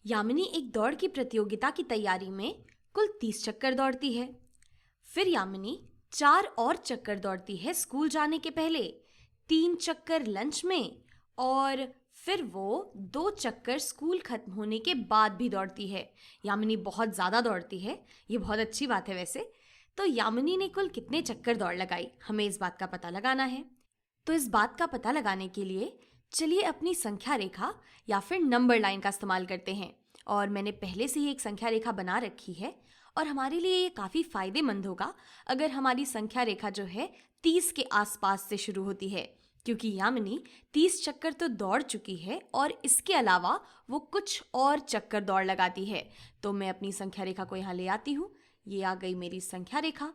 यामिनी एक दौड़ की प्रतियोगिता की तैयारी में कुल 30 चक्कर दौड़ती है। फिर यामिनी 4 और चक्कर दौड़ती है स्कूल जाने के पहले, 3 चक्कर लंच में और फिर वो 2 चक्कर स्कूल खत्म होने के बाद भी दौड़ती है। यामिनी बहुत ज़्यादा दौड़ती है, ये बहुत अच्छी बात है वैसे। तो यामिनी ने कुल कितने चक्कर दौड़ लगाई, हमें इस बात का पता लगाना है। तो इस बात का पता लगाने के लिए चलिए अपनी संख्या रेखा या फिर नंबर लाइन का इस्तेमाल करते हैं। और मैंने पहले से ही एक संख्या रेखा बना रखी है और हमारे लिए ये काफ़ी फायदेमंद होगा अगर हमारी संख्या रेखा जो है 30 के आसपास से शुरू होती है, क्योंकि यामिनी 30 चक्कर तो दौड़ चुकी है और इसके अलावा वो कुछ और चक्कर दौड़ लगाती है। तो मैं अपनी संख्या रेखा को यहाँ ले आती हूँ। ये आ गई मेरी संख्या रेखा।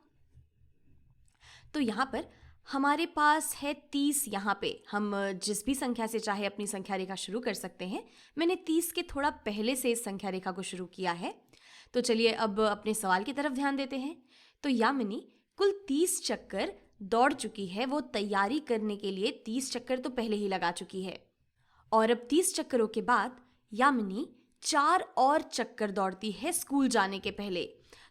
तो यहाँ पर हमारे पास है 30। यहाँ पे हम जिस भी संख्या से चाहे अपनी संख्या रेखा शुरू कर सकते हैं। मैंने 30 के थोड़ा पहले से इस संख्या रेखा को शुरू किया है। तो चलिए अब अपने सवाल की तरफ ध्यान देते हैं। तो यामिनी कुल 30 चक्कर दौड़ चुकी है, वो तैयारी करने के लिए 30 चक्कर तो पहले ही लगा चुकी है। और अब 30 चक्करों के बाद यामिनी 4 और चक्कर दौड़ती है स्कूल जाने के पहले।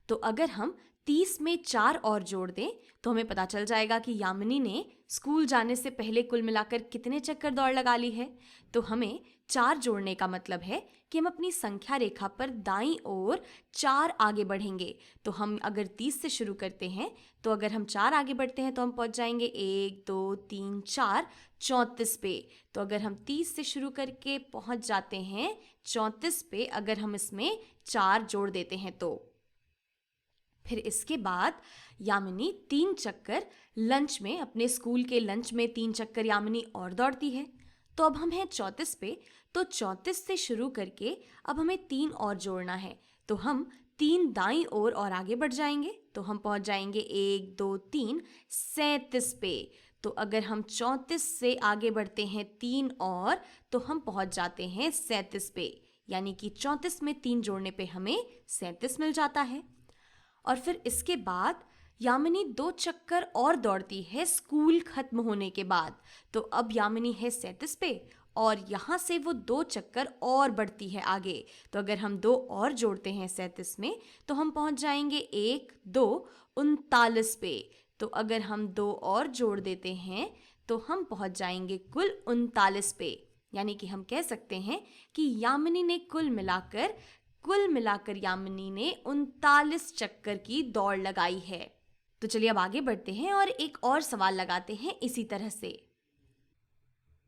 तो अगर हम 30 में 4 और जोड़ दें तो हमें पता चल जाएगा कि यामिनी ने स्कूल जाने से पहले कुल मिलाकर कितने चक्कर दौड़ लगा ली है। तो हमें 4 जोड़ने का मतलब है कि हम अपनी संख्या रेखा पर दाईं ओर 4 आगे बढ़ेंगे। तो हम अगर 30 से शुरू करते हैं तो अगर हम 4 आगे बढ़ते हैं तो हम पहुंच जाएंगे 1 2 3 4 34 पे। तो अगर हम 30 से शुरू करके पहुंच जाते हैं 34 पे, अगर हम इसमें 4 जोड़ देते हैं तो फिर इसके बाद यामिनी 3 चक्कर लंच में, अपने स्कूल के लंच में 3 चक्कर यामिनी और दौड़ती है। तो अब हम हैं 34 पे। तो 34 से शुरू करके अब हमें 3 और जोड़ना है। तो हम 3 दाईं ओर और आगे बढ़ जाएंगे तो हम पहुंच जाएंगे 1 2 3 37 पे। तो अगर हम 34 से आगे बढ़ते हैं 3 और तो हम पहुंच जाते हैं 37 पे, यानी कि 34 में 3 जोड़ने पे हमें 37 मिल जाता है। और फिर इसके बाद यामिनी 2 चक्कर और दौड़ती है स्कूल खत्म होने के बाद। तो अब यामिनी है 37 पे और यहाँ से वो 2 चक्कर और बढ़ती है आगे। तो अगर हम 2 और जोड़ते हैं 37 में तो हम पहुँच जाएंगे 1 2 39 पे। तो अगर हम 2 और जोड़ देते हैं तो हम पहुँच जाएंगे कुल 39 पे। यानी कि हम कह सकते हैं कि यामिनी ने कुल मिलाकर यामिनी ने 39 चक्कर की दौड़ लगाई है। तो चलिए अब आगे बढ़ते हैं और एक और सवाल लगाते हैं इसी तरह से।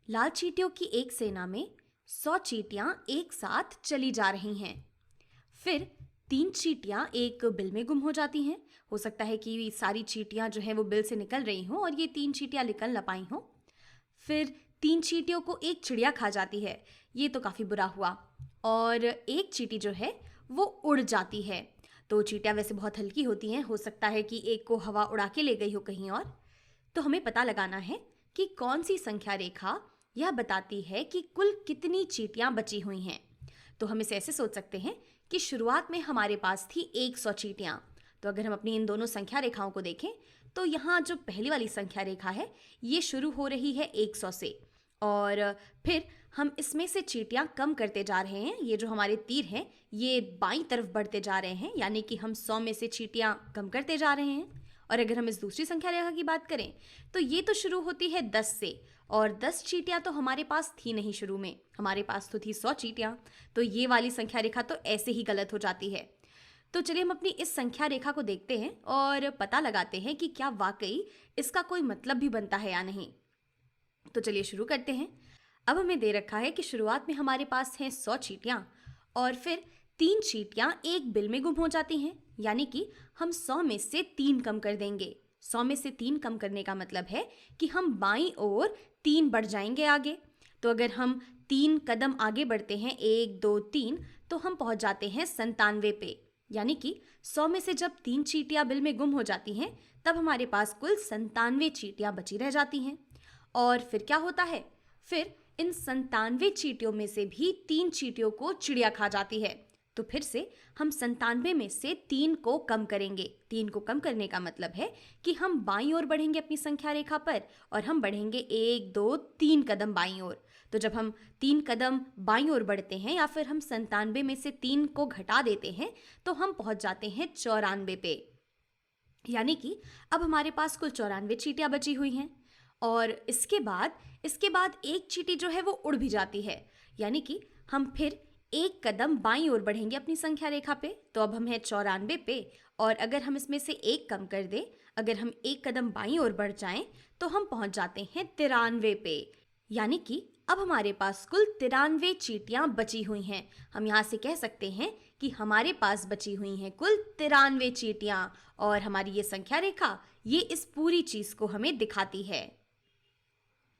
लाल चींटियों की एक सेना में 100 चींटियां एक साथ चली जा रही हैं। फिर 3 चींटियां एक बिल में गुम हो जाती हैं। हो सकता है कि सारी चींटियां जो हैं वो बिल से निकल रही हों और ये 3 चींटियां निकल न पाई हों। फिर 3 चींटियों को एक चिड़िया खा जाती है। ये तो काफ़ी बुरा हुआ। और एक चींटी जो है वो उड़ जाती है। तो चींटियां वैसे बहुत हल्की होती हैं, हो सकता है कि एक को हवा उड़ा के ले गई हो कहीं और। तो हमें पता लगाना है कि कौन सी संख्या रेखा यह बताती है कि कुल कितनी चींटियां बची हुई हैं। तो हम इसे ऐसे सोच सकते हैं कि शुरुआत में हमारे पास थी 100 चींटियां। तो अगर हम अपनी इन दोनों संख्या रेखाओं को देखें तो यहाँ जो पहली वाली संख्या रेखा है ये शुरू हो रही है 100 से और फिर हम इसमें से चींटियां कम करते जा रहे हैं। ये जो हमारे तीर हैं ये बाईं तरफ बढ़ते जा रहे हैं, यानी कि हम 100 में से चींटियां कम करते जा रहे हैं। और अगर हम इस दूसरी संख्या रेखा की बात करें तो ये तो शुरू होती है 10 से और 10 चींटियां तो हमारे पास थी नहीं शुरू में, हमारे पास तो थी 100 चींटियां। तो ये वाली संख्या रेखा तो ऐसे ही गलत हो जाती है। तो चलिए हम अपनी इस संख्या रेखा को देखते हैं और पता लगाते हैं कि क्या वाकई इसका कोई मतलब भी बनता है या नहीं। तो चलिए शुरू करते हैं। अब हमें दे रखा है कि शुरुआत में हमारे पास हैं 100 चींटियां और फिर 3 चींटियां एक बिल में गुम हो जाती हैं, यानी कि हम 100 में से 3 कम कर देंगे। 100 में से 3 कम करने का मतलब है कि हम बाईं ओर 3 बढ़ जाएंगे आगे। तो अगर हम 3 कदम आगे बढ़ते हैं 1 2 3 तो हम पहुंच जाते हैं 97 पे। यानी कि 100 में से जब 3 चींटियां बिल में गुम हो जाती हैं तब हमारे पास कुल 97 चींटियां बची रह जाती हैं। और फिर क्या होता है, फिर इन 97 चींटियों में से भी 3 चींटियों को चिड़िया खा जाती है। तो फिर से हम 97 में से 3 को कम करेंगे। 3 को कम करने का मतलब है कि हम बाईं ओर बढ़ेंगे अपनी संख्या रेखा पर और हम बढ़ेंगे 1 2 3 कदम बाईं ओर। तो जब हम 3 कदम बाईं ओर बढ़ते हैं या फिर हम 97 में से 3 को घटा देते हैं तो हम पहुंच जाते हैं 94 पे। यानी कि अब हमारे पास कुल 94 चींटियां बची हुई हैं और इसके बाद एक चींटी जो है वो उड़ भी जाती है। यानी कि हम फिर एक कदम बाईं ओर बढ़ेंगे अपनी संख्या रेखा पे, तो अब हम हैं 94 पे और अगर हम इसमें से एक कम कर दें, अगर हम एक कदम बाईं ओर बढ़ जाएं तो हम पहुंच जाते हैं 93 पे। यानी कि अब हमारे पास कुल 93 चींटियां बची हुई हैं। हम यहाँ से कह सकते हैं कि हमारे पास बची हुई हैं कुल 93 चींटियां और हमारी ये संख्या रेखा ये इस पूरी चीज को हमें दिखाती है।